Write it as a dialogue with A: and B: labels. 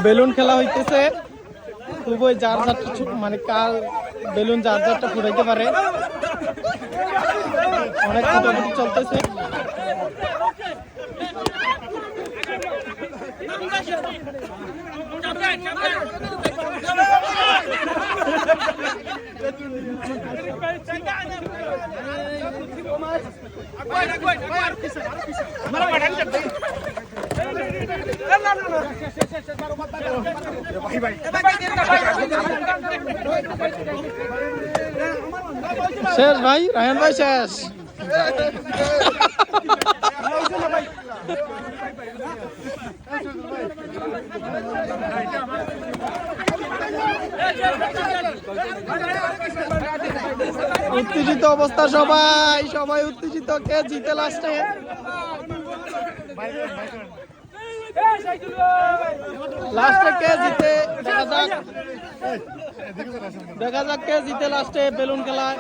A: balloon খেলা হইতেছে খুবই যার যারটা মানে কার বেলুন যার যারটা ফুটাইতে পারে অনেক ছোটাছুটি চলতেছে শেষ ভাই রায়হান ভাই শেষ উত্তেজিত অবস্থা সবাই সবাই উত্তেজিত কে জিতে লাস্টে লাস্টে কে জিতে দেখা যাক কে জিতে লাস্টে বেলুন খেলায়